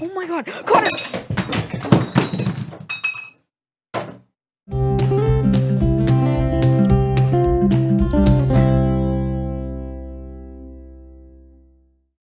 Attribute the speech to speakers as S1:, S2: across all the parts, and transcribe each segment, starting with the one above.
S1: Oh my god, Connor!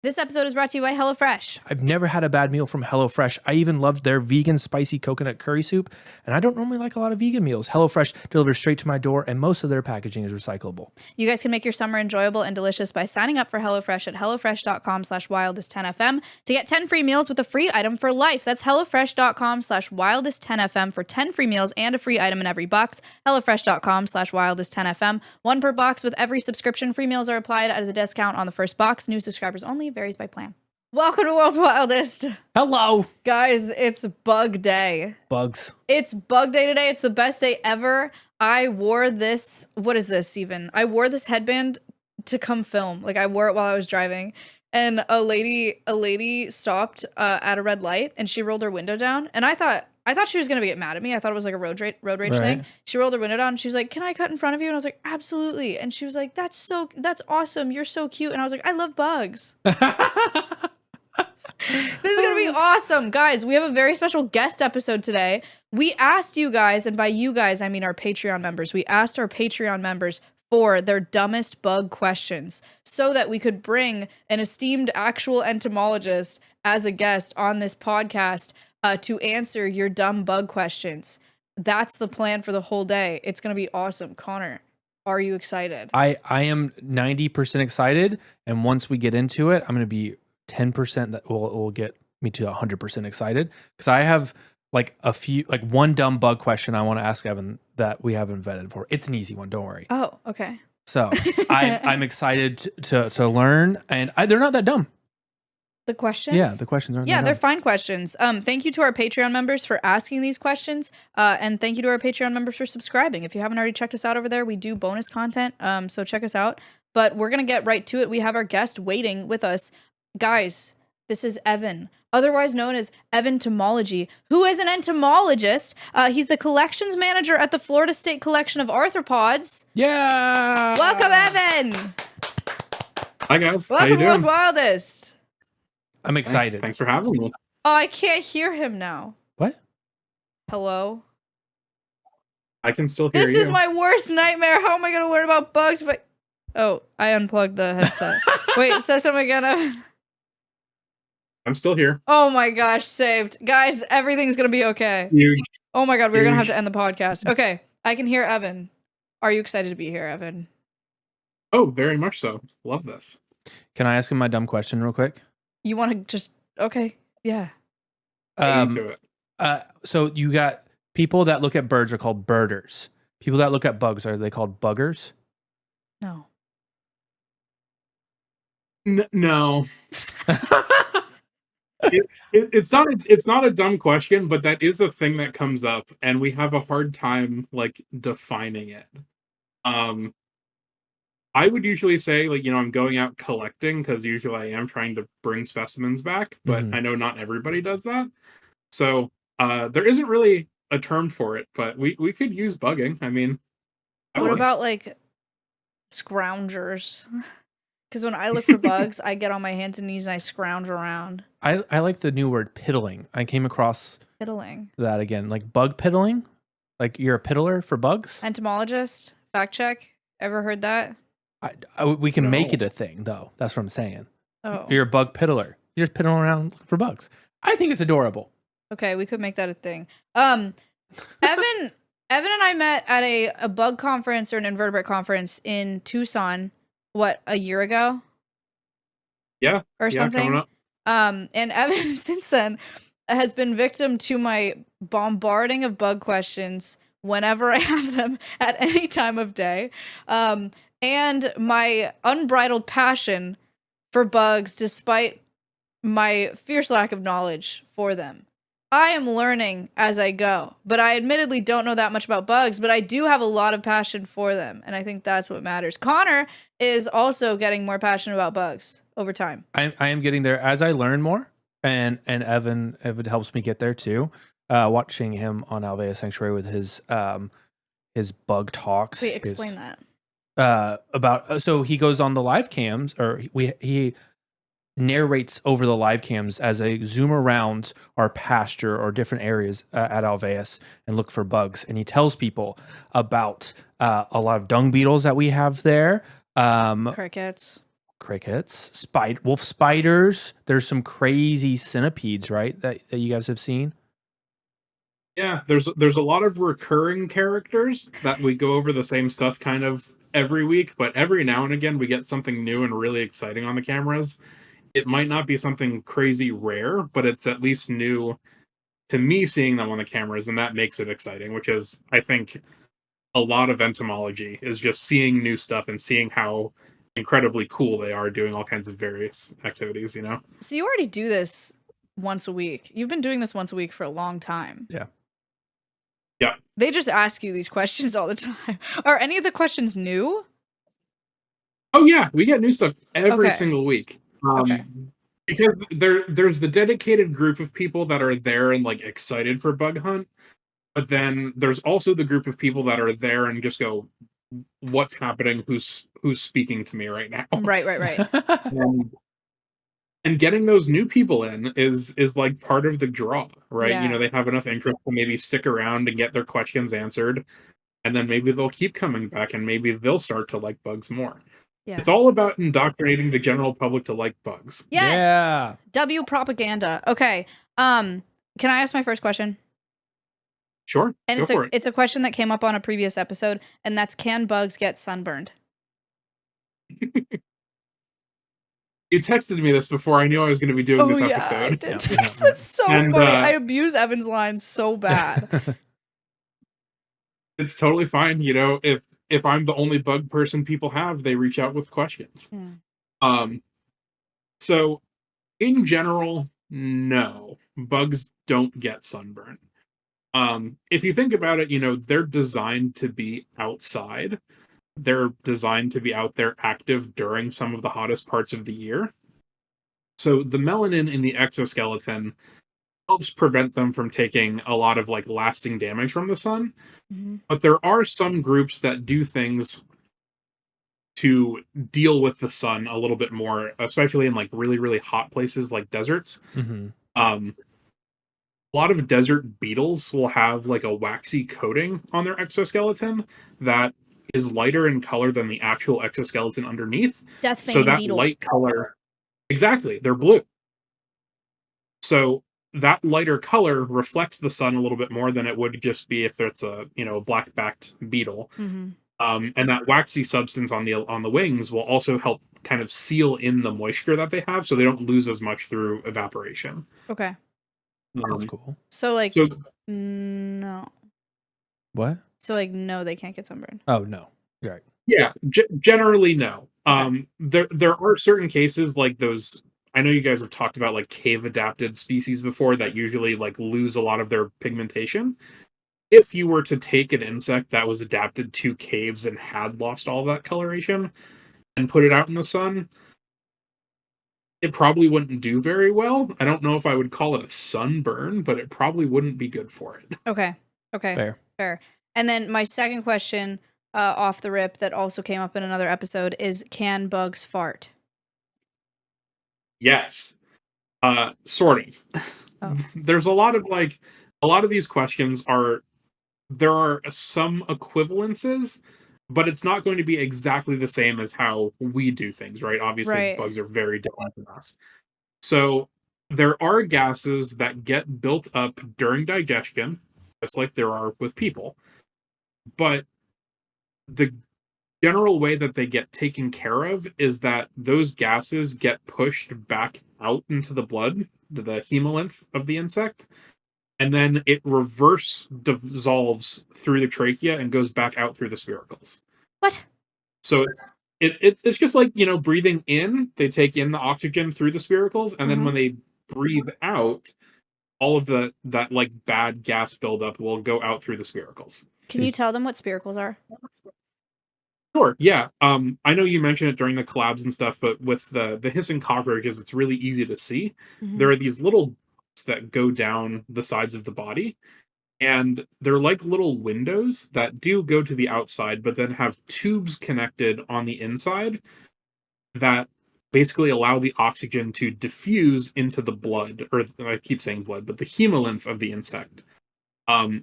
S1: This episode is brought to you by HelloFresh.
S2: I've never had a bad meal from HelloFresh. I even loved their vegan spicy coconut curry soup, and I don't normally like a lot of vegan meals. HelloFresh delivers straight to my door, and most of their packaging is recyclable.
S1: You guys can make your summer enjoyable and delicious by signing up for HelloFresh at hellofresh.com/wildest10fm to get 10 free meals with a free item for life. That's hellofresh.com/wildest10fm for 10 free meals and a free item in every box. hellofresh.com/wildest10fm. One per box with every subscription. Free meals are applied as a discount on the first box. New subscribers only. Varies by plan. Welcome to World's Wildest.
S2: Hello.
S1: Guys, it's bug day.
S2: Bugs.
S1: It's bug day today. It's the best day ever. I wore this. What is this even? I wore this headband to come film. Like, I wore it while I was driving. And a lady stopped at a red light and she rolled her window down. And I thought she was going to get mad at me. I thought it was like a road rage thing. She rolled her window down and she was like, "Can I cut in front of you?" And I was like, "Absolutely." And she was like, "That's awesome. You're so cute." And I was like, "I love bugs." This is going to be awesome. Guys, we have a very special guest episode today. We asked you guys, and by you guys, I mean our Patreon members. We asked our Patreon members for their dumbest bug questions so that we could bring an esteemed actual entomologist as a guest on this podcast to answer your dumb bug questions. That's the plan for the whole day. It's going to be awesome. Connor, are you excited?
S2: I am 90% excited, and once we get into it, I'm going to be 10% that will get me to 100% excited, because I have like one dumb bug question I want to ask Evan that we haven't vetted for. It's an easy one, don't worry.
S1: Oh, okay.
S2: So I'm excited to learn, and they're not that dumb.
S1: The questions?
S2: Yeah, the questions aren't.
S1: Yeah, they're fine questions. Thank you to our Patreon members for asking these questions, and thank you to our Patreon members for subscribing. If you haven't already checked us out over there, we do bonus content, so check us out. But we're gonna get right to it. We have our guest waiting with us, guys. This is Evan, otherwise known as Entomology, who is an entomologist. He's the collections manager at the Florida State Collection of Arthropods.
S2: Yeah.
S1: Welcome, Evan.
S3: Hi guys.
S1: Welcome
S3: How you
S1: to World's
S3: doing?
S1: Wildest.
S2: I'm excited.
S3: Thanks for having me.
S1: Oh, I can't hear him now.
S2: What?
S1: Hello?
S3: I can still hear you.
S1: This is my worst nightmare. How am I going to learn about bugs? Oh, I unplugged the headset. Wait, say something again, Evan.
S3: I'm still here.
S1: Oh my gosh, saved. Guys, everything's going to be okay.
S3: Huge.
S1: Oh my god, we're going to have to end the podcast. Okay, I can hear Evan. Are you excited to be here, Evan?
S3: Oh, very much so. Love this.
S2: Can I ask him my dumb question real quick?
S1: You want to just... Okay, yeah.
S3: Get into it.
S2: So you got people that look at birds are called birders. People that look at bugs, are they called buggers?
S1: No.
S3: No. It's not a dumb question, but that is a thing that comes up, and we have a hard time like defining it. I would usually say, like, I'm going out collecting because usually I am trying to bring specimens back, but I know not everybody does that. So there isn't really a term for it, but we could use bugging. I mean,
S1: what about like scroungers? Because when I look for bugs, I get on my hands and knees and I scrounge around.
S2: I like the new word piddling. I came across
S1: Piddling.
S2: that again, like bug piddling. Like you're a piddler for bugs.
S1: Entomologist, fact check. Ever heard that?
S2: We can
S3: No.
S2: make it a thing, though. That's what I'm saying.
S1: Oh,
S2: You're a bug piddler. You're just piddling around looking for bugs. I think it's adorable.
S1: okay. We could make that a thing. Evan and I met at a bug conference or an invertebrate conference in Tucson. What, a year ago?
S3: Yeah.
S1: Or something.
S3: Coming up.
S1: And Evan since then has been victim to my bombarding of bug questions whenever I have them at any time of day. And my unbridled passion for bugs despite my fierce lack of knowledge for them. I am learning as I go, but I admittedly don't know that much about bugs, but I do have a lot of passion for them, and I think that's what matters. Connor is also getting more passionate about bugs over time.
S2: I am getting there as I learn more, and Evan helps me get there too. Watching him on Alvea Sanctuary with his bug talks.
S1: Wait, explain that.
S2: So he goes on the live cams, or he narrates over the live cams as they zoom around our pasture or different areas at Alveus and look for bugs. And he tells people about a lot of dung beetles that we have there.
S1: Crickets,
S2: wolf spiders. There's some crazy centipedes, right? That you guys have seen.
S3: Yeah, there's a lot of recurring characters that we go over the same stuff kind of every week, but every now and again we get something new and really exciting on the cameras. It might not be something crazy rare, but it's at least new to me seeing them on the cameras, and that makes it exciting, which is, I think, a lot of entomology is just seeing new stuff and seeing how incredibly cool they are doing all kinds of various activities, you know?
S1: So you already do this once a week. You've been doing this once a week for a long time.
S2: Yeah.
S3: Yeah.
S1: They just ask you these questions all the time. Are any of the questions new?
S3: Oh yeah, we get new stuff every
S1: Okay.
S3: single week.
S1: Okay.
S3: Because there's the dedicated group of people that are there and like excited for bug hunt, but then there's also the group of people that are there and just go, "What's happening? Who's speaking to me right now?"
S1: Right.
S3: And getting those new people in is like part of the draw, right? You
S1: Yeah.
S3: know, they have enough interest to maybe stick around and get their questions answered, and then maybe they'll keep coming back, and maybe they'll start to like bugs more.
S1: Yeah.
S3: It's all about indoctrinating the general public to like bugs.
S1: Yes.
S2: Yeah.
S1: W propaganda. Okay. Can I ask my first question?
S3: Sure.
S1: And
S3: Go for it.
S1: it's a question that came up on a previous episode, and that's, can bugs get sunburned?
S3: You texted me this before I knew I was going to be doing this episode.
S1: I did text. That's so funny. I abuse Evan's lines so bad.
S3: It's totally fine. You know, if I'm the only bug person people have, they reach out with questions.
S1: Yeah.
S3: So in general, no, bugs don't get sunburn. If you think about it, you know, they're designed to be outside. They're designed to be out there active during some of the hottest parts of the year. So the melanin in the exoskeleton helps prevent them from taking a lot of like lasting damage from the sun.
S1: Mm-hmm.
S3: But there are some groups that do things to deal with the sun a little bit more, especially in like really, really hot places like deserts.
S2: Mm-hmm.
S3: A lot of desert beetles will have like a waxy coating on their exoskeleton that is lighter in color than the actual exoskeleton underneath.
S1: Death
S3: So
S1: feigning
S3: that
S1: beetle.
S3: light color, exactly, they're blue. So that lighter color reflects the sun a little bit more than it would just be if it's a, you know, black-backed beetle.
S1: Mm-hmm.
S3: And that waxy substance on the wings will also help kind of seal in the moisture that they have, so they don't lose as much through evaporation.
S1: Okay.
S2: That's cool.
S1: So like,
S3: So
S1: no.
S2: What?
S1: So like, no, they can't get sunburned.
S2: Oh no. Right.
S3: yeah, generally no.
S1: Okay.
S3: There are certain cases like those. I know you guys have talked about like cave adapted species before that usually like lose a lot of their pigmentation. If you were to take an insect that was adapted to caves and had lost all that coloration and put it out in the sun, it probably wouldn't do very well. I don't know if I would call it a sunburn, but it probably wouldn't be good for it.
S1: Okay. Fair. And then my second question, off the rip, that also came up in another episode is, can bugs fart?
S3: Yes. Sort of.
S1: Oh.
S3: There's a lot of these questions there are some equivalences, but it's not going to be exactly the same as how we do things, right? Obviously,
S1: Right.
S3: bugs are very different from us. So there are gases that get built up during digestion, just like there are with people. But the general way that they get taken care of is that those gases get pushed back out into the blood, the hemolymph of the insect, and then it reverse dissolves through the trachea and goes back out through the spiracles.
S1: What?
S3: So it's just like, you know, breathing in, they take in the oxygen through the spiracles, and then when they breathe out, all of that like bad gas buildup will go out through the spiracles.
S1: Can you tell them what spiracles are?
S3: Sure, yeah. I know you mentioned it during the collabs and stuff, but with the hissing cockroaches, it's really easy to see.
S1: Mm-hmm.
S3: There are these little dots that go down the sides of the body, and they're like little windows that do go to the outside, but then have tubes connected on the inside that basically allow the oxygen to diffuse into the blood, or I keep saying blood, but the hemolymph of the insect.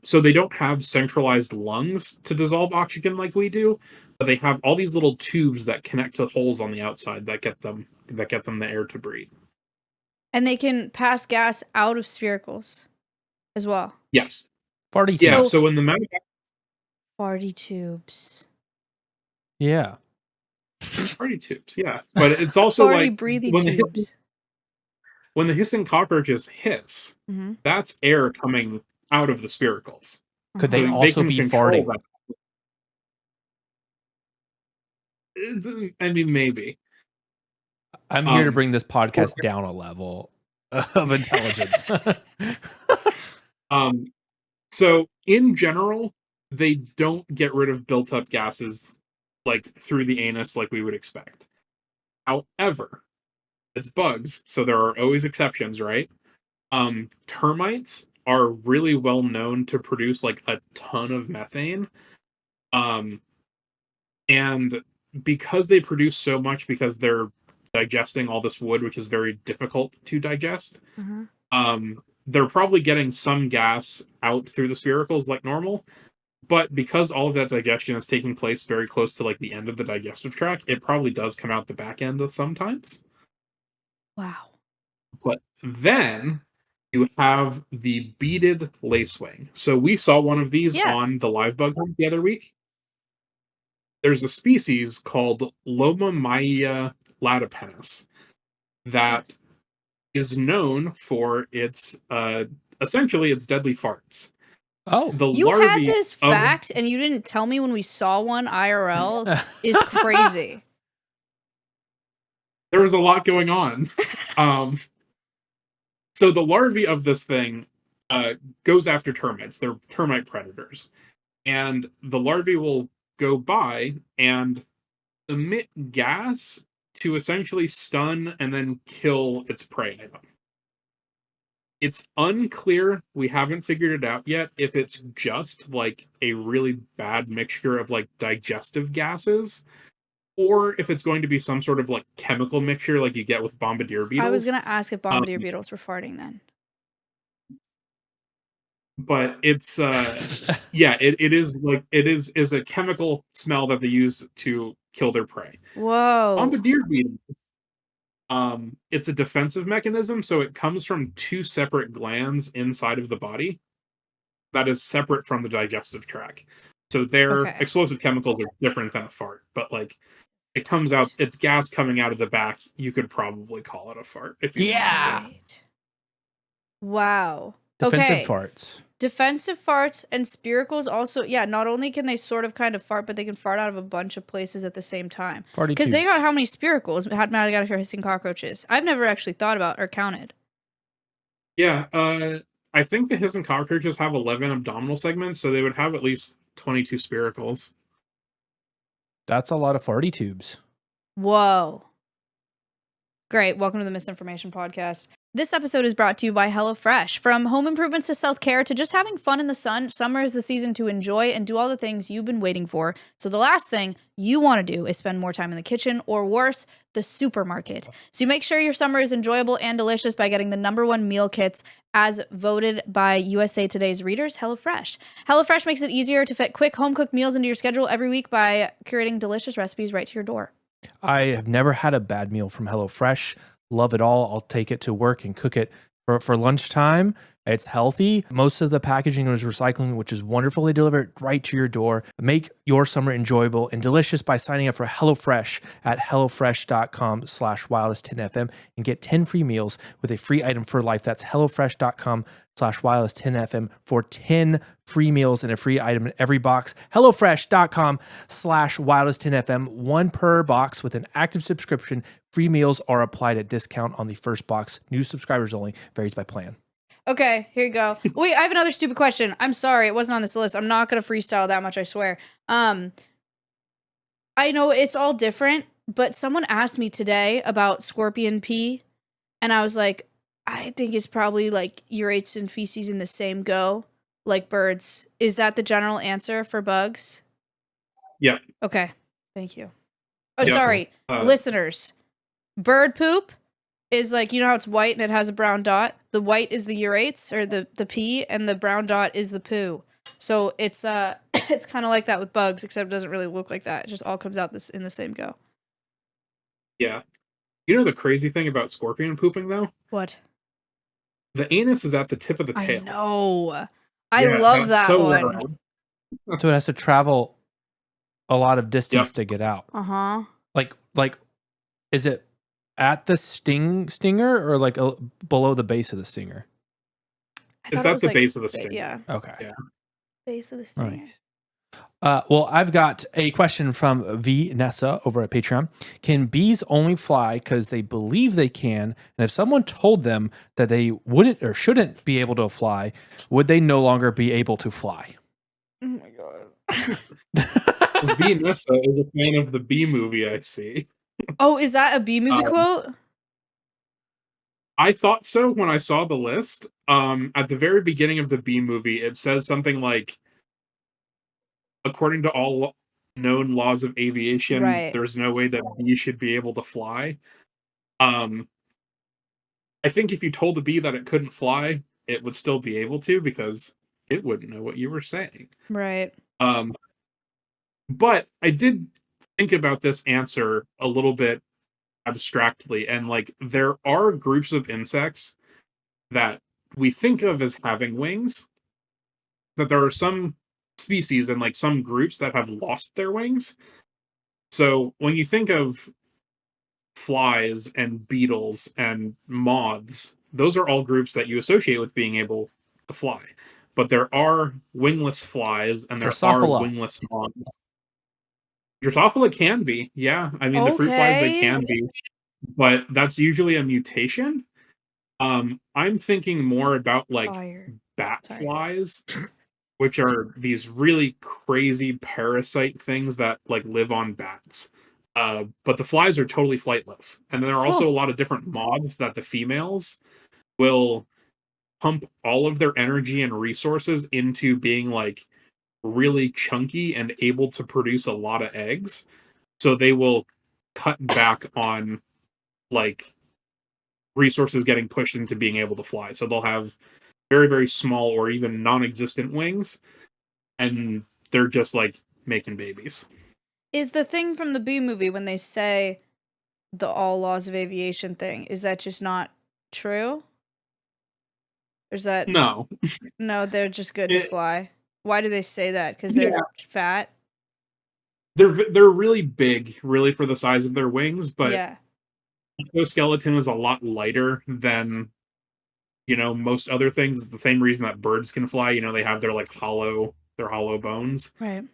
S3: So they don't have centralized lungs to dissolve oxygen like we do, but they have all these little tubes that connect to holes on the outside that get them the air to breathe.
S1: And they can pass gas out of spiracles as well.
S3: Yes.
S2: Farty
S3: Yeah.
S2: tubes.
S3: So when the
S1: farty tubes.
S2: Yeah.
S3: farty tubes, yeah. But it's also
S1: Farty
S3: like
S1: breathy
S3: when
S1: tubes.
S3: when the hissing cockroaches hiss, that's air coming out of the spiracles.
S2: Could they
S3: So
S2: also
S3: can
S2: be
S3: control
S2: farting?
S3: that. I mean, maybe.
S2: I'm here to bring this podcast down a level of intelligence.
S3: So in general, they don't get rid of built up gases like through the anus like we would expect. However, it's bugs, so there are always exceptions, right? Termites are really well known to produce like a ton of methane. And because they produce so much, because they're digesting all this wood, which is very difficult to digest, they're probably getting some gas out through the spiracles like normal. But because all of that digestion is taking place very close to like the end of the digestive tract, it probably does come out the back end sometimes.
S1: Wow.
S3: But then you have the beaded lacewing. So we saw one of these on the live bug hunt the other week. There's a species called Lomamia latipennis that is known for its essentially its deadly farts.
S2: Oh,
S1: you had this fact and you didn't tell me when we saw one IRL is crazy.
S3: There was a lot going on. So the larvae of this thing goes after termites. They're termite predators. And the larvae will go by and emit gas to essentially stun and then kill its prey item. It's unclear, we haven't figured it out yet, if it's just like a really bad mixture of like digestive gases, or if it's going to be some sort of like chemical mixture like you get with bombardier beetles.
S1: I was going to ask if bombardier beetles were farting then.
S3: But it's yeah, it is like it is a chemical smell that they use to kill their prey.
S1: Whoa.
S3: Bombardier beetles, it's a defensive mechanism, so it comes from two separate glands inside of the body that is separate from the digestive tract. So their explosive chemicals are different than a fart, but like it comes out, it's gas coming out of the back. You could probably call it a fart if you wanted to.
S1: Wow.
S2: Defensive farts.
S1: Defensive farts and spiracles also, not only can they sort of kind of fart, but they can fart out of a bunch of places at the same time. Because they got how many spiracles Madagascar hissing cockroaches? I've never actually thought about or counted.
S3: Yeah, I think the hissing cockroaches have 11 abdominal segments, so they would have at least 22 spiracles.
S2: That's a lot of farty tubes.
S1: Whoa. Great. Welcome to the Misinformation Podcast. This episode is brought to you by HelloFresh. From home improvements to self-care to just having fun in the sun, summer is the season to enjoy and do all the things you've been waiting for. So the last thing you want to do is spend more time in the kitchen or worse, the supermarket. So you make sure your summer is enjoyable and delicious by getting the #1 meal kits as voted by USA Today's readers, HelloFresh. HelloFresh makes it easier to fit quick home-cooked meals into your schedule every week by curating delicious recipes right to your door.
S2: I have never had a bad meal from HelloFresh. Love it all. I'll take it to work and cook it for lunchtime. It's healthy. Most of the packaging is recycling, which is wonderful. They deliver it right to your door. Make your summer enjoyable and delicious by signing up for HelloFresh at hellofresh.com/wildest10fm and get 10 free meals with a free item for life. That's hellofresh.com/wildest10fm for 10 free meals and a free item in every box. hellofresh.com/wildest10fm, one per box with an active subscription. Free meals are applied at discount on the first box. New subscribers only. Varies by plan.
S1: Okay, here you go. Wait, I have another stupid question. I'm sorry, it wasn't on this list. I'm not going to freestyle that much, I swear. I know it's all different, but someone asked me today about scorpion pee, and I was like, I think it's probably like urates and feces in the same go, like birds. Is that the general answer for bugs?
S3: Yeah.
S1: Okay, thank you. Oh, sorry, listeners. Bird poop is like, you know how it's white and it has a brown dot? The white is the urates or the pee, and the brown dot is the poo. So it's it's kind of like that with bugs, except it doesn't really look like that. It just all comes out in the same go.
S3: Yeah. You know the crazy thing about scorpion pooping though?
S1: What?
S3: The anus is at the tip of the tail.
S1: I know. I
S3: Yeah,
S1: love
S3: that's
S1: that
S3: so
S1: one.
S3: wild.
S2: So it has to travel a lot of distance
S3: Yep.
S2: to get out.
S1: Uh-huh.
S2: Like, is it at the stinger or like below the base of the stinger?
S3: It's at the base of the stinger.
S1: Yeah.
S2: Okay.
S3: Yeah.
S1: Base of the stinger.
S2: Nice. Well, I've got a question from V Nessa over at Patreon. Can bees only fly because they believe they can? And if someone told them that they wouldn't or shouldn't be able to fly, would they no longer be able to fly?
S1: Oh my god.
S3: V Nessa is a fan of the Bee movie, I see.
S1: Oh, is that a bee movie quote?
S3: I thought so when I saw the list. At the very beginning of the Bee movie, it says something like, according to all known laws of aviation,
S1: Right.
S3: there's no way that bees should be able to fly. I think if you told the bee that it couldn't fly, it would still be able to because it wouldn't know what you were saying.
S1: Right.
S3: But I did think about this answer a little bit abstractly, and like there are groups of insects that we think of as having wings, that there are some species and like some groups that have lost their wings. So when you think of flies and beetles and moths, those are all groups that you associate with being able to fly. But there are wingless flies and there are
S2: Drosophila.
S3: wingless moths. Drosophila can be, yeah. I mean, the fruit flies, they can be, but that's usually a mutation. I'm thinking more about like bat flies, which are these really crazy parasite things that like live on bats. But the flies are totally flightless. And there are also a lot of different moths that the females will pump all of their energy and resources into being like really chunky and able to produce a lot of eggs. So they will cut back on like resources getting pushed into being able to fly. So they'll have very, very small or even non-existent wings, and they're just like making babies.
S1: Is the thing from the Bee movie when they say the all laws of aviation thing, is that just not true? Or is that
S3: No?
S1: No, they're just good to fly. Why do they say that? Because they're fat?
S3: They're really big, really, for the size of their wings, but
S1: Yeah.
S3: exoskeleton is a lot lighter than, you know, most other things. It's the same reason that birds can fly. You know, they have their like hollow bones.
S1: Right.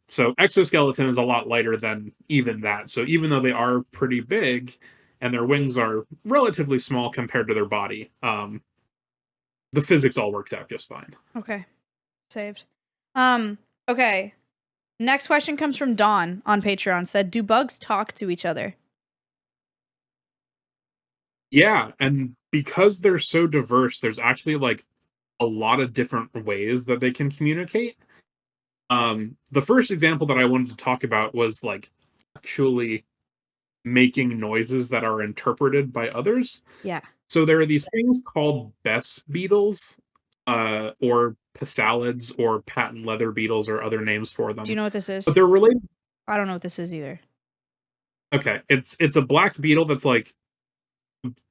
S3: So exoskeleton is a lot lighter than even that. So even though they are pretty big and their wings are relatively small compared to their body, the physics all works out just fine.
S1: Okay. Saved. Okay. Next question comes from Dawn on Patreon. Said, do bugs talk to each other?
S3: Yeah, and because they're so diverse, there's actually like a lot of different ways that they can communicate. The first example that I wanted to talk about was like actually making noises that are interpreted by others.
S1: Yeah.
S3: So there are these things called Bess beetles, or psalids, or patent leather beetles, or other names for them.
S1: Do you know what this is?
S3: But they're related.
S1: I don't know what this is either.
S3: Okay, it's a black beetle that's like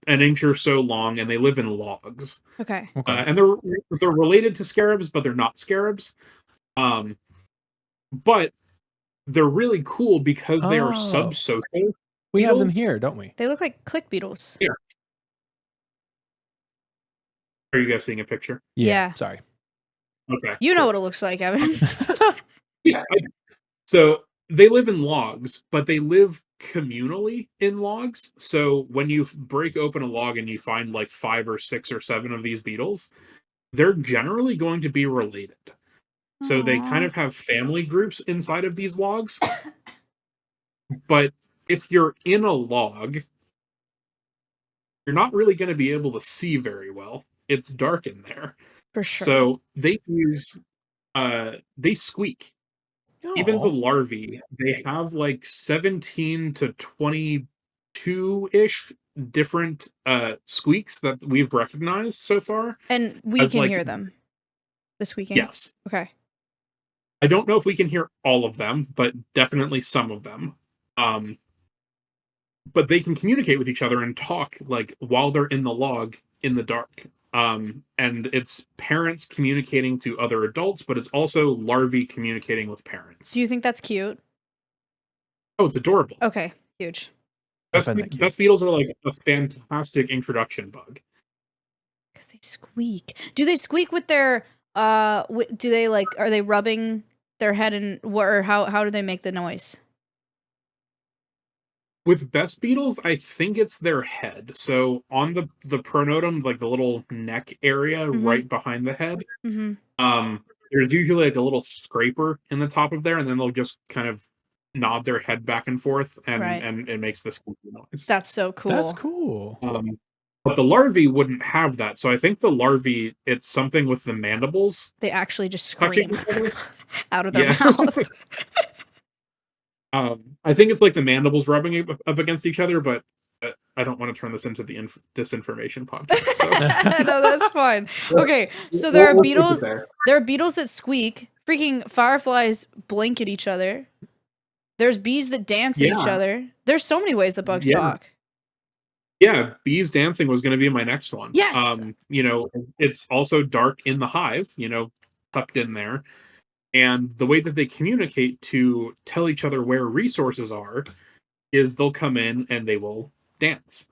S3: an inch or so long, and they live in logs.
S1: Okay.
S3: And they're related to scarabs, but they're not scarabs. But they're really cool because they are subsocial.
S2: We have them here, don't we?
S1: They look like click beetles.
S3: Here. Are you guys seeing a picture?
S1: Yeah.
S2: Sorry.
S3: Okay.
S1: You know what it looks like, Evan.
S3: Yeah. So they live in logs, but they live communally in logs. So when you break open a log and you find like 5 or 6 or 7 of these beetles, they're generally going to be related. So they kind of have family groups inside of these logs. But if you're in a log, you're not really going to be able to see very well. It's dark in there.
S1: For sure.
S3: So they squeak. Even the larvae, they have like 17 to 20 2-ish different squeaks that we've recognized so far.
S1: And we can hear them. The squeaking?
S3: Yes.
S1: Okay.
S3: I don't know if we can hear all of them, but definitely some of them. But they can communicate with each other and talk like while they're in the log in the dark. And it's parents communicating to other adults, but it's also larvae communicating with parents.
S1: Do you think that's cute?
S3: Oh, it's adorable.
S1: Okay, huge.
S3: Best beetles are like a fantastic introduction bug.
S1: Because they squeak. Do they squeak with their do they like, are they rubbing their head and or how do they make the noise?
S3: With best beetles, I think it's their head. So on the pronotum, like the little neck area right behind the head, there's usually like a little scraper in the top of there, and then they'll just kind of nod their head back and forth, and it makes this squeaky noise.
S1: That's so cool.
S2: That's cool.
S3: But the larvae wouldn't have that. So I think the larvae, it's something with the mandibles.
S1: They actually just scream out of their mouth.
S3: I think it's like the mandibles rubbing up against each other, but I don't want to turn this into the disinformation podcast. So.
S1: No, that's fine. Okay, so there are beetles. There are beetles that squeak. Freaking fireflies blink at each other. There's bees that dance at each other. There's so many ways that bugs talk.
S3: Yeah, bees dancing was going to be my next one.
S1: Yes.
S3: It's also dark in the hive, tucked in there. And the way that they communicate to tell each other where resources are is they'll come in and they will dance.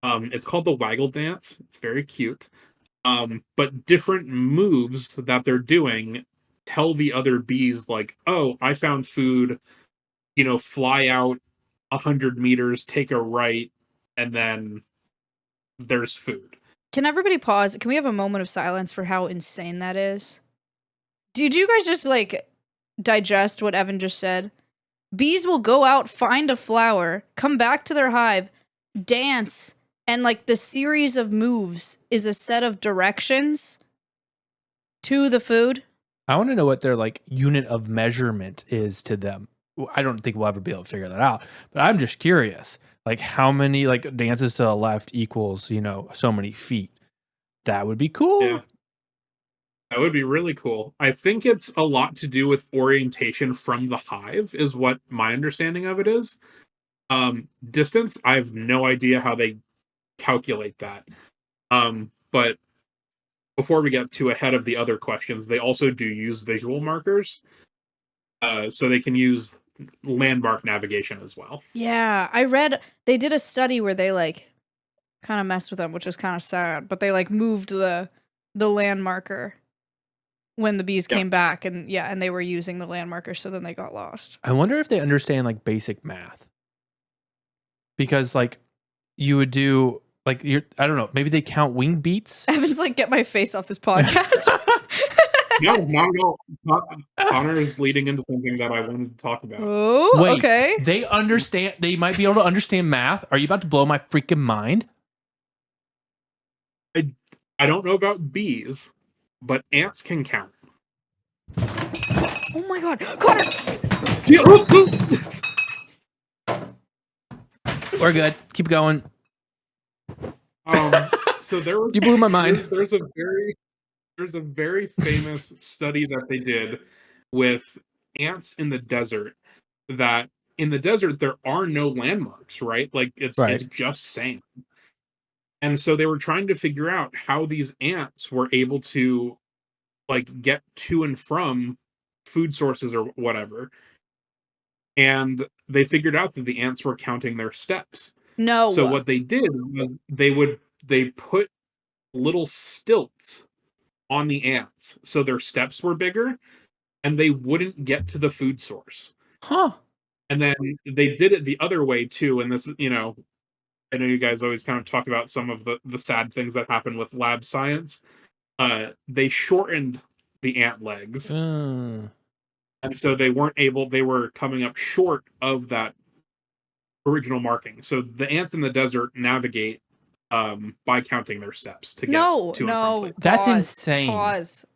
S3: It's called the waggle dance. It's very cute. But different moves that they're doing tell the other bees like, oh, I found food, fly out 100 meters, take a right, and then there's food.
S1: Can everybody pause? Can we have a moment of silence for how insane that is? Did you guys just digest what Evan just said? Bees will go out, find a flower, come back to their hive, dance, and the series of moves is a set of directions to the food.
S2: I want to know what their unit of measurement is to them. I don't think we'll ever be able to figure that out, but I'm just curious. How many dances to the left equals, so many feet. That would be cool.
S3: Yeah. That would be really cool. I think it's a lot to do with orientation from the hive is what my understanding of it is. Distance, I have no idea how they calculate that. But before we get too ahead of the other questions, they also do use visual markers. So they can use landmark navigation as well.
S1: Yeah, I read they did a study where they kind of messed with them, which was kind of sad, but they moved the landmarker when the bees came back, and they were using the landmarker, so then they got lost.
S2: I wonder if they understand basic math. Because you would do I don't know, maybe they count wing beats.
S1: Evan's get my face off this podcast.
S3: No. Connor is leading into something that I wanted to talk about.
S1: Oh,
S2: wait,
S1: okay.
S2: They understand. They might be able to understand math. Are you about to blow my freaking mind?
S3: I don't know about bees, but ants can count.
S1: Oh my god, Connor!
S2: We're good. Keep going.
S3: So there was.
S2: You blew my mind.
S3: There's a very famous study that they did with ants in the desert. That in the desert there are no landmarks, right? It's just sand. And so they were trying to figure out how these ants were able to get to and from food sources or whatever. And they figured out that the ants were counting their steps.
S1: No.
S3: So what they did was they put little stilts on the ants so their steps were bigger and they wouldn't get to the food source.
S2: Huh.
S3: And then they did it the other way too. And this, I know you guys always kind of talk about some of the sad things that happen with lab science. They shortened the ant legs. And so they were coming up short of that original marking. So the ants in the desert navigate by counting their steps to get to and from places.
S2: That's insane.
S1: Pause.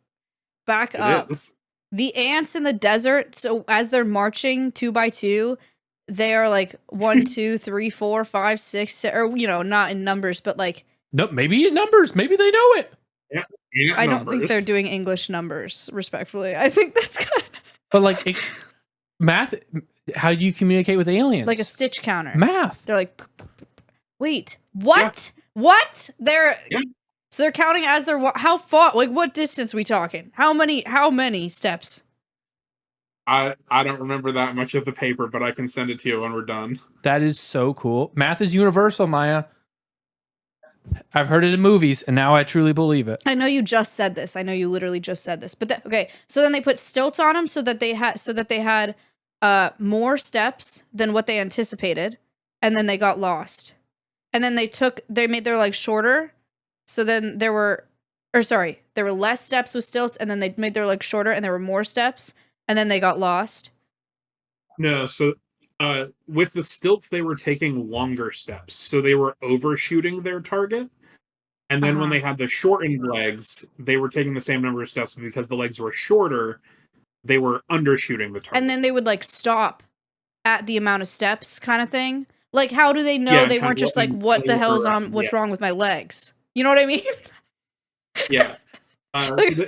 S1: Back up. The ants in the desert, so as they're marching 2 by 2, they are like 1, 2, 3, 4, 5, 6, or not in numbers, but like
S2: no, maybe in numbers. Maybe they know it.
S3: Yeah,
S1: I don't think they're doing English numbers. Respectfully, I think that's kind of
S2: But like math. How do you communicate with aliens?
S1: like a stitch counter.
S2: Math.
S1: They're like, wait, what? Yeah. What? So they're counting as they're how far? Like what distance we talking? How many steps?
S3: I don't remember that much of the paper, but I can send it to you when we're done.
S2: That is so cool. Math is universal, Maya. I've heard it in movies, and now I truly believe it.
S1: I know you just said this. I know you literally just said this. But okay, so then they put stilts on them so that they had more steps than what they anticipated, and then they got lost. And then they made their legs shorter, so then there were less steps with stilts, and then they made their legs shorter, and there were more steps, and then they got lost.
S3: No, so with the stilts, they were taking longer steps, so they were overshooting their target. And then when they had the shortened legs, they were taking the same number of steps, but because the legs were shorter, they were undershooting the target.
S1: And then they would like stop at the amount of steps, kind of thing. Like, how do they know they weren't just like, what the hell's on? What's wrong with my legs? You know what I mean?
S3: Yeah,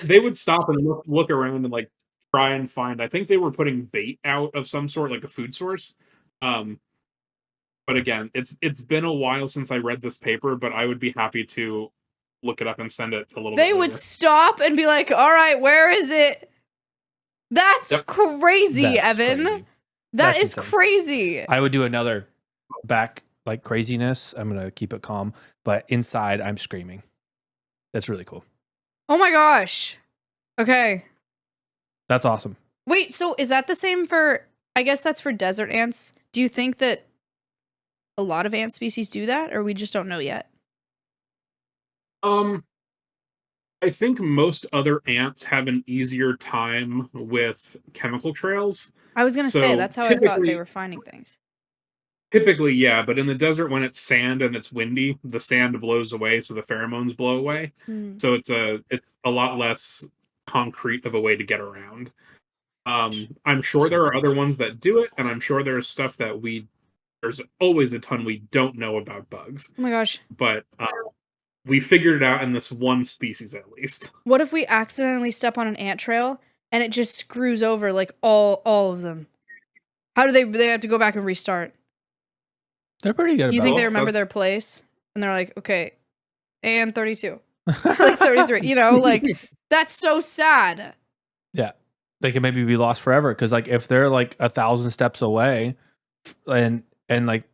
S3: they would stop and look around and like try and find. I think they were putting bait out of some sort, like a food source. But again, it's been a while since I read this paper, but I would be happy to look it up and send it a little bit
S1: They would stop and be like, all right, where is it? That's crazy, Evan. Crazy. That is insane. Crazy.
S2: I would do another back like craziness. I'm going to keep it calm, but inside I'm screaming. That's really cool.
S1: Oh my gosh. Okay.
S2: That's awesome.
S1: Wait, so is that the same for, I guess that's for desert ants? Do you think that a lot of ant species do that, or we just don't know yet?
S3: I think most other ants have an easier time with chemical trails.
S1: I was going to say, that's how I thought they were finding things.
S3: Typically, yeah, but in the desert, when it's sand and it's windy, the sand blows away, so the pheromones blow away. So it's a lot less concrete of a way to get around. I'm sure there are other ones that do it, and I'm sure there's stuff that there's always a ton we don't know about bugs.
S1: Oh my gosh.
S3: But we figured it out in this one species at least.
S1: What if we accidentally step on an ant trail and it just screws over like all of them? How do they have to go back and restart?
S2: They're pretty good.
S1: You think they remember their place and they're like, okay, and 32, like 33. Like that's so sad.
S2: Yeah, they can maybe be lost forever because like if they're like 1,000 steps away, and like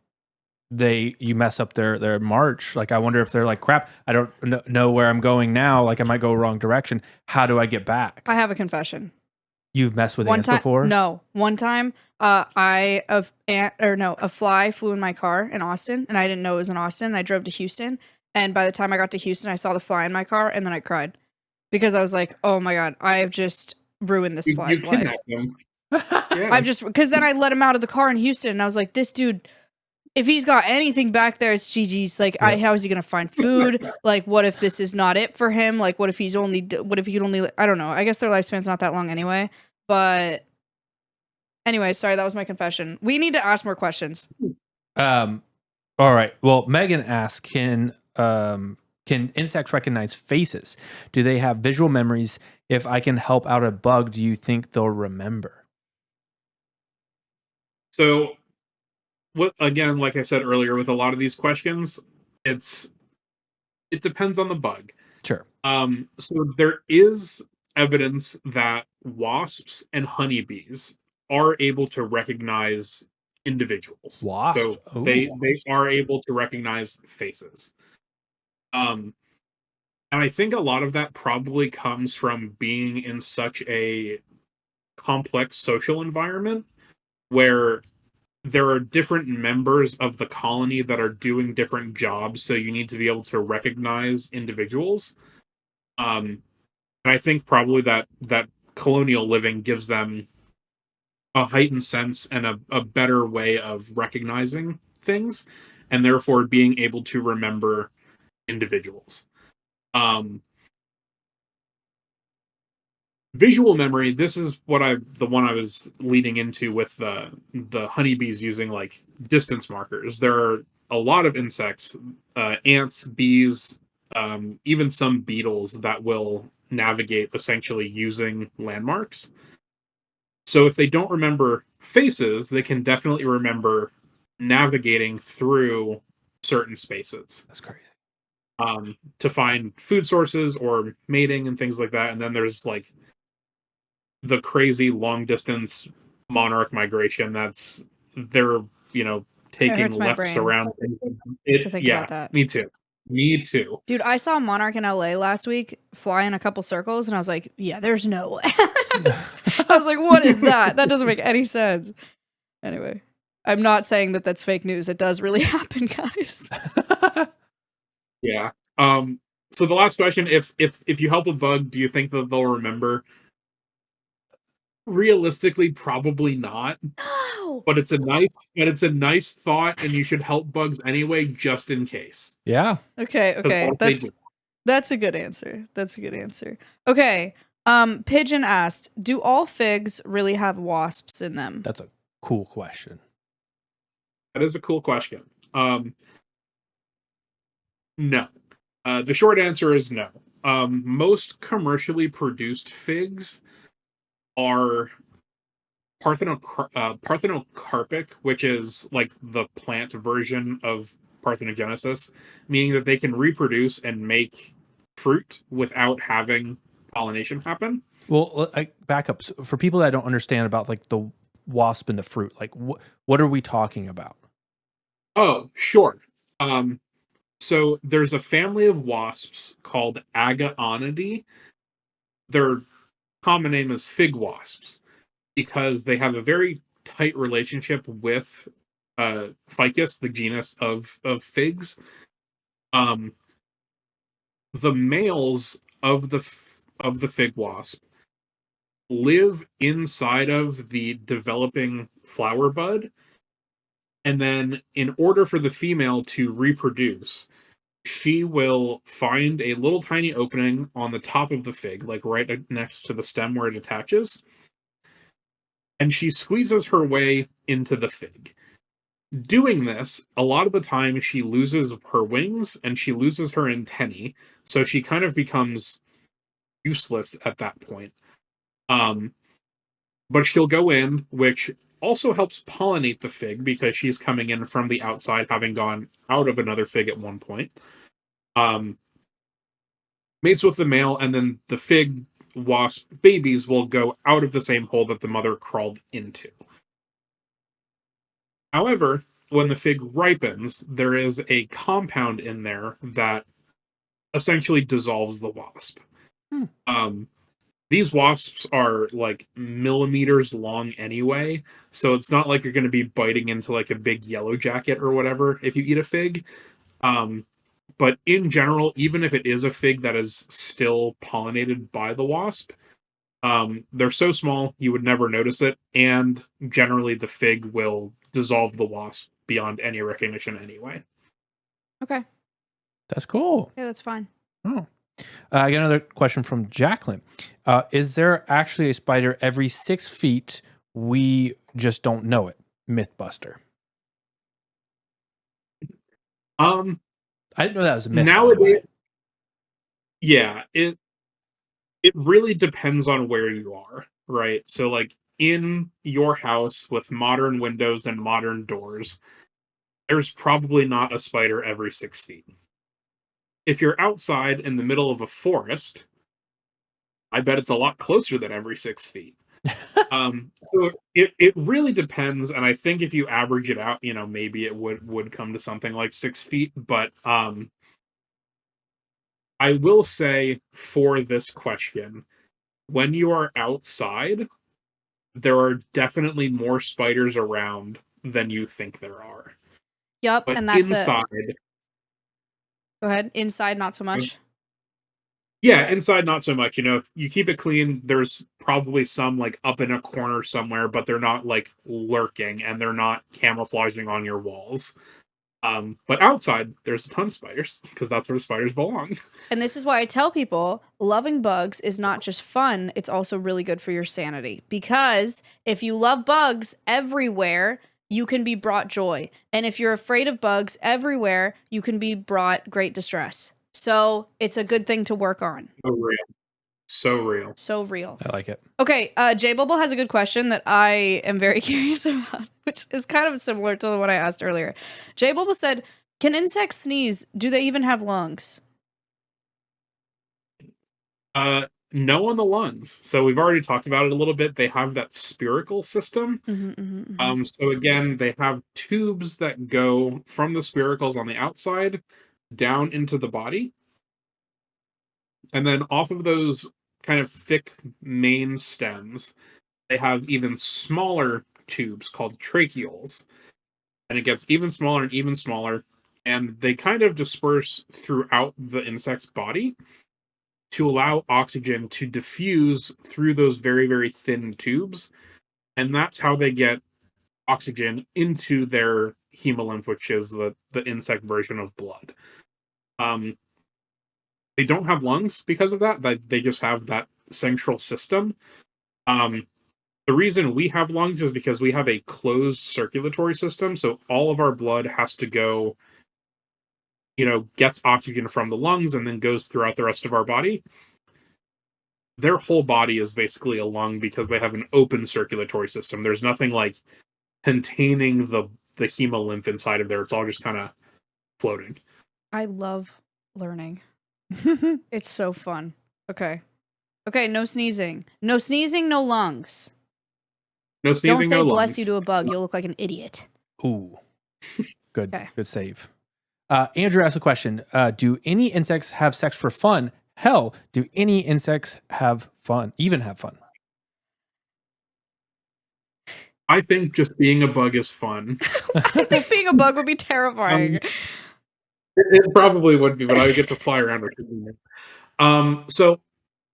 S2: you mess up their march. Like I wonder if they're like, crap, I don't know where I'm going now. Like I might go wrong direction. How do I get back?
S1: I have a confession.
S2: You've messed with ants before?
S1: No. One time, a fly flew in my car in Austin, and I didn't know it was in Austin. I drove to Houston, and by the time I got to Houston, I saw the fly in my car, and then I cried because I was like, "Oh my god, I have just ruined this fly's life." Because then I let him out of the car in Houston, and I was like, "This dude, if he's got anything back there, it's GG's. Like, how is he gonna find food? Like, what if this is not it for him? Like, what if he could only? I don't know. I guess their lifespan's not that long anyway. But anyway, sorry, that was my confession. We need to ask more questions.
S2: All right. Well, Megan asks, can insects recognize faces? Do they have visual memories? If I can help out a bug, do you think they'll remember?
S3: So, again, like I said earlier, with a lot of these questions, it depends on the bug.
S2: Sure.
S3: So there is evidence that wasps and honeybees are able to recognize individuals.
S2: Wasp?
S3: So they are able to recognize faces. And I think a lot of that probably comes from being in such a complex social environment where there are different members of the colony that are doing different jobs, so you need to be able to recognize individuals. And I think probably that colonial living gives them a heightened sense and a better way of recognizing things, and therefore being able to remember individuals. visual memory, this is the one I was leading into with the honeybees using like distance markers. There are a lot of insects, ants, bees, even some beetles that will navigate essentially using landmarks. So if they don't remember faces, they can definitely remember navigating through certain spaces.
S2: That's crazy.
S3: To find food sources or mating and things like that. And then there's like the crazy long distance monarch migration that's they're,
S1: It
S3: taking
S1: hurts my
S3: lefts
S1: brain
S3: around
S1: to think
S3: yeah,
S1: about that.
S3: me too. Me too.
S1: Dude, I saw a monarch in LA last week fly in a couple circles, and I was like, yeah, there's no way. I was like, what is that? That doesn't make any sense. Anyway, I'm not saying that that's fake news. It does really happen, guys.
S3: Yeah. So the last question, if you help a bug, do you think that they'll remember? Realistically, probably not.
S1: No.
S3: But it's a nice thought, and you should help bugs anyway, just in case.
S2: Yeah.
S1: Okay. That's a good answer. That's a good answer. Okay. Pigeon asked, do all figs really have wasps in them?
S2: That's a cool question.
S3: That is a cool question. No. The short answer is no. Most commercially produced figs are parthenocarpic, which is like the plant version of parthenogenesis, meaning that they can reproduce and make fruit without having pollination happen.
S2: Well, I back up for people that don't understand about like the wasp and the fruit. Like, what are we talking about?
S3: Oh, sure. So there's a family of wasps called Agaonidae. Their common name is fig wasps because they have a very tight relationship with Ficus, the genus of figs. Um, the males of the fig wasp live inside of the developing flower bud, and then in order for the female to reproduce, she will find a little tiny opening on the top of the fig, like right next to the stem where it attaches, and she squeezes her way into the fig. Doing this, a lot of the time she loses her wings and she loses her antennae, so she kind of becomes useless at that point. Um, but she'll go in, which also helps pollinate the fig because she's coming in from the outside, having gone out of another fig at one point. Um, Mates with the male, and then the fig wasp babies will go out of the same hole that the mother crawled into. However, when the fig ripens, there is a compound in there that essentially dissolves the wasp.
S2: Hmm.
S3: These wasps are like millimeters long anyway, so it's not like you're going to be biting into like a big yellow jacket or whatever if you eat a fig. But in general, even if it is a fig that is still pollinated by the wasp, they're so small you would never notice it, and generally the fig will dissolve the wasp beyond any recognition anyway.
S1: Okay.
S2: That's cool.
S1: Yeah, that's fine.
S2: Oh. I got another question from Jacqueline. Is there actually a spider every 6 feet? We just don't know it. Mythbuster. I didn't know that was a myth.
S3: Nowadays, yeah, it really depends on where you are, right? So, like in your house with modern windows and modern doors, there's probably not a spider every 6 feet. If you're outside in the middle of a forest, I bet it's a lot closer than every 6 feet. So it really depends, and I think if you average it out, maybe it would come to something like 6 feet. But I will say for this question, when you are outside, there are definitely more spiders around than you think there are.
S1: Yep,
S3: But
S1: and that's
S3: inside,
S1: Go ahead. Inside, not so much.
S3: yeah, inside not so much. If you keep it clean, there's probably some like up in a corner somewhere, but they're not like lurking and they're not camouflaging on your walls. But outside, there's a ton of spiders because that's where spiders belong.
S1: And this is why I tell people loving bugs is not just fun, it's also really good for your sanity. Because if you love bugs everywhere, you can be brought joy. And if you're afraid of bugs everywhere, you can be brought great distress. So it's a good thing to work on.
S3: So real. So real.
S1: So real.
S2: I like it.
S1: Okay, J Bubble has a good question that I am very curious about, which is kind of similar to what I asked earlier. J Bubble said, "Can insects sneeze? Do they even have lungs?"
S3: No on the lungs. So we've already talked about it a little bit. They have that spiracle system. So again, they have tubes that go from the spiracles on the outside down into the body. And then off of those kind of thick main stems, they have even smaller tubes called tracheoles. And it gets even smaller and even smaller. And they kind of disperse throughout the insect's body to allow oxygen to diffuse through those very, very thin tubes. And that's how they get oxygen into their hemolymph, which is the insect version of blood. They don't have lungs because of that. They just have that central system. The reason we have lungs is because we have a closed circulatory system. So all of our blood has to go, gets oxygen from the lungs and then goes throughout the rest of our body. Their whole body is basically a lung because they have an open circulatory system. There's nothing like containing the hemolymph inside of there. It's all just kind of floating.
S1: I love learning. It's so fun. Okay, no sneezing. No sneezing, no lungs.
S3: No sneezing,
S1: Don't say
S3: no
S1: bless
S3: lungs.
S1: you to a bug. You'll look like an idiot.
S2: Ooh. Good.
S1: Okay.
S2: Good save. Andrew asked a question. Do any insects have sex for fun? Hell, do any insects have fun? Even have fun?
S3: I think just being a bug is fun.
S1: I think being a bug would be terrifying.
S3: It probably would be, but I would get to fly around with it. So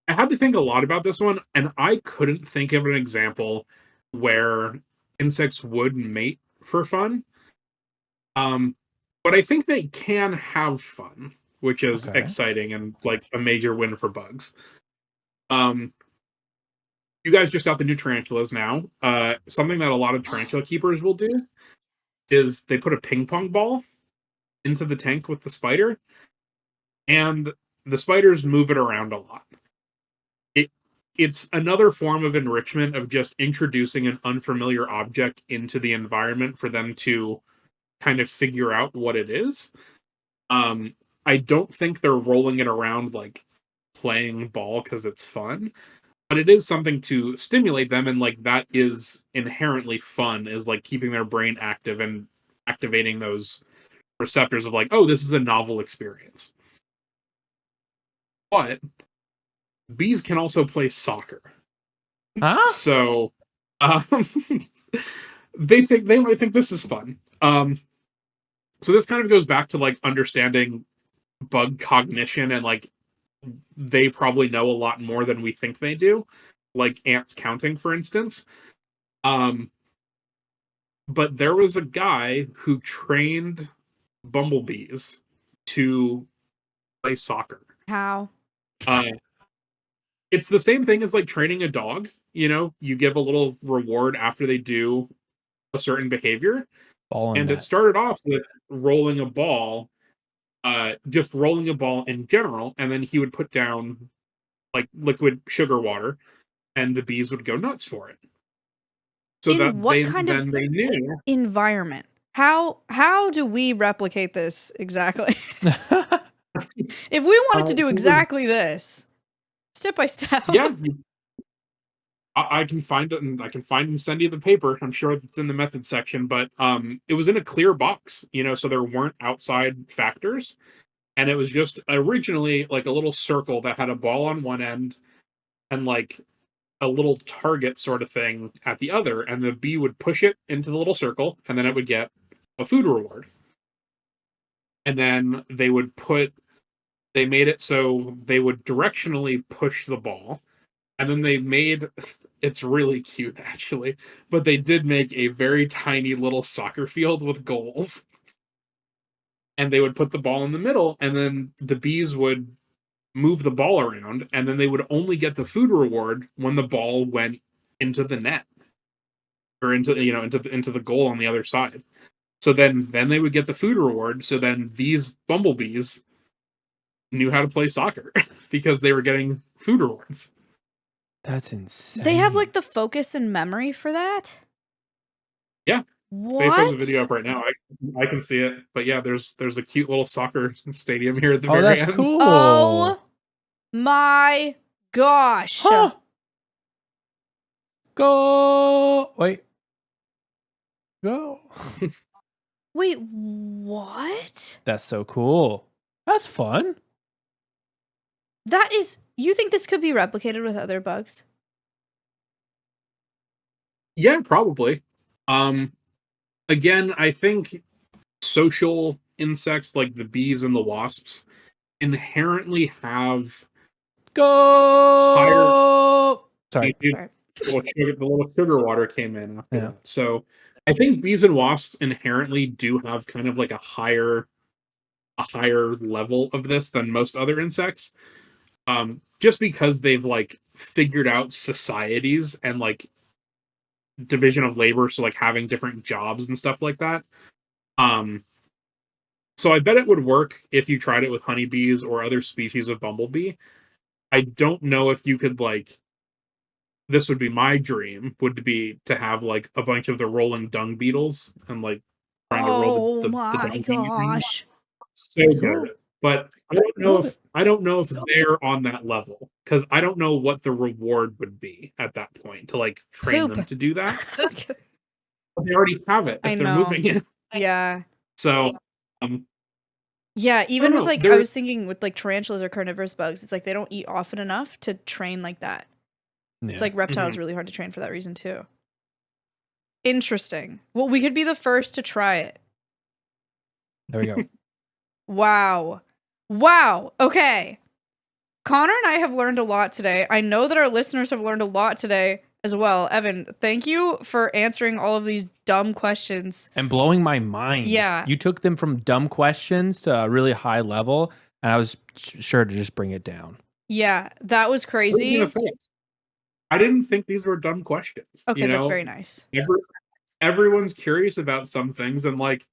S3: I had to think a lot about this one, and I couldn't think of an example where insects would mate for fun. But I think they can have fun, which is exciting and like a major win for bugs. You guys just got the new tarantulas now. Something that a lot of tarantula keepers will do is they put a ping pong ball into the tank with the spider, and the spiders move it around a lot. It's another form of enrichment of just introducing an unfamiliar object into the environment for them to kind of figure out what it is. I don't think they're rolling it around like playing ball because it's fun, but it is something to stimulate them, and like that is inherently fun, is like keeping their brain active and activating those receptors of like, oh, this is a novel experience. But bees can also play soccer.
S2: Huh?
S3: So they might think this is fun. So this kind of goes back to like understanding bug cognition, and like they probably know a lot more than we think they do, like ants counting, for instance. But there was a guy who trained bumblebees to play soccer.
S1: How?
S3: It's the same thing as like training a dog. You give a little reward after they do a certain behavior. And it started off with rolling a ball, just rolling a ball in general, and then he would put down like liquid sugar water, and the bees would go nuts for it. So that they knew
S1: environment? How do we replicate this exactly? If we wanted to do exactly this, step by step.
S3: Yeah, I can find it, and I can find and send you the paper. I'm sure it's in the method section, but it was in a clear box, so there weren't outside factors, and it was just originally like a little circle that had a ball on one end and like a little target sort of thing at the other, and the bee would push it into the little circle, and then it would get a food reward. And then they made it so they would directionally push the ball, and then they made, it's really cute actually, but they did make a very tiny little soccer field with goals. and they would put the ball in the middle, and then the bees would move the ball around, and then they would only get the food reward when the ball went into the net or into the goal on the other side. So then they would get the food reward. So then these bumblebees knew how to play soccer because they were getting food rewards.
S2: That's insane.
S1: They have like the focus and memory for that?
S3: Yeah.
S1: What?
S3: Space has a video up right now. I can see it. But yeah, there's a cute little soccer stadium here at the very
S2: that's
S3: end.
S2: cool.
S1: Oh my gosh.
S2: Huh. Go. Wait. Go.
S1: Wait, what?
S2: That's so cool. That's fun.
S1: That is, you think this could be replicated with other bugs?
S3: Yeah, probably. Again, I think social insects like the bees and the wasps inherently have
S2: Go. Sorry.
S3: the little sugar water came in after
S2: Yeah.
S3: that. So I think bees and wasps inherently do have kind of like a higher level of this than most other insects. Just because they've like figured out societies and like division of labor, so like having different jobs and stuff like that. So I bet it would work if you tried it with honeybees or other species of bumblebee. I don't know if you could like, this would be my dream, would be to have like a bunch of the rolling dung beetles and like trying to roll the
S1: my gosh.
S3: So good. But I don't know if they're on that level, because I don't know what the reward would be at that point to like train them to do that.
S1: Okay.
S3: But they already have it if they're moving it.
S1: Yeah.
S3: So
S1: yeah, even with like,
S3: there-
S1: I was thinking with like tarantulas or carnivorous bugs, it's like they don't eat often enough to train like that.
S2: Yeah.
S1: It's like reptiles really hard to train for that reason too. Interesting. Well, we could be the first to try it.
S2: There we go.
S1: Wow. Wow. Okay. Connor and I have learned a lot today. I know that our listeners have learned a lot today as well. Evan, thank you for answering all of these dumb questions.
S2: And blowing my mind.
S1: Yeah.
S2: You took them from dumb questions to a really high level, and I was sure to just bring it down.
S1: Yeah, that was crazy.
S3: I didn't think these were dumb questions.
S1: Okay, that's very nice.
S3: Everyone's curious about some things, and like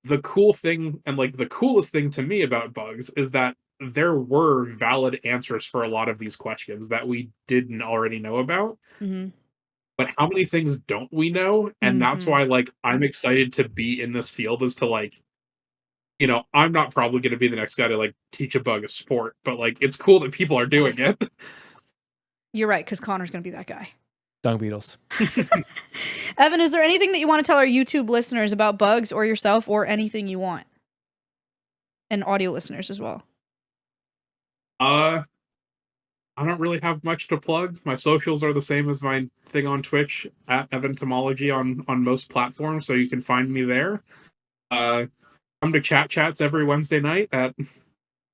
S3: the cool thing and like the coolest thing to me about bugs is that there were valid answers for a lot of these questions that we didn't already know about.
S1: Mm-hmm.
S3: But how many things don't we know? And that's why like I'm excited to be in this field, is to like, you know, I'm not probably going to be the next guy to like teach a bug a sport, but like it's cool that people are doing it.
S1: You're right, because Connor's going to be that guy.
S2: Dung beetles.
S1: Evan, is there anything that you want to tell our YouTube listeners about bugs or yourself, or anything you want? And audio listeners as well.
S3: I don't really have much to plug. My socials are the same as my thing on Twitch, at Entomology on most platforms, so you can find me there. Come to chats every Wednesday night at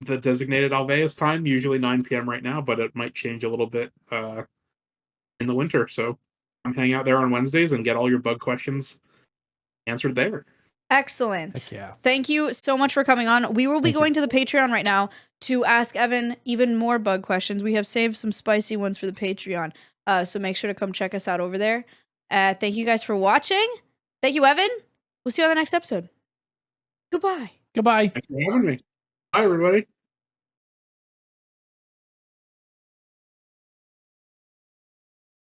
S3: the designated Alveus time, usually 9 p.m. right now, but it might change a little bit in the winter. So come hang out there on Wednesdays and get all your bug questions answered there.
S1: Excellent.
S2: Heck yeah.
S1: Thank you so much for coming on. We will be going to the Patreon right now to ask Evan even more bug questions. We have saved some spicy ones for the Patreon. So make sure to come check us out over there. Thank you guys for watching. Thank you, Evan. We'll see you on the next episode. Goodbye.
S2: Goodbye.
S3: Thanks for having me. Bye, everybody.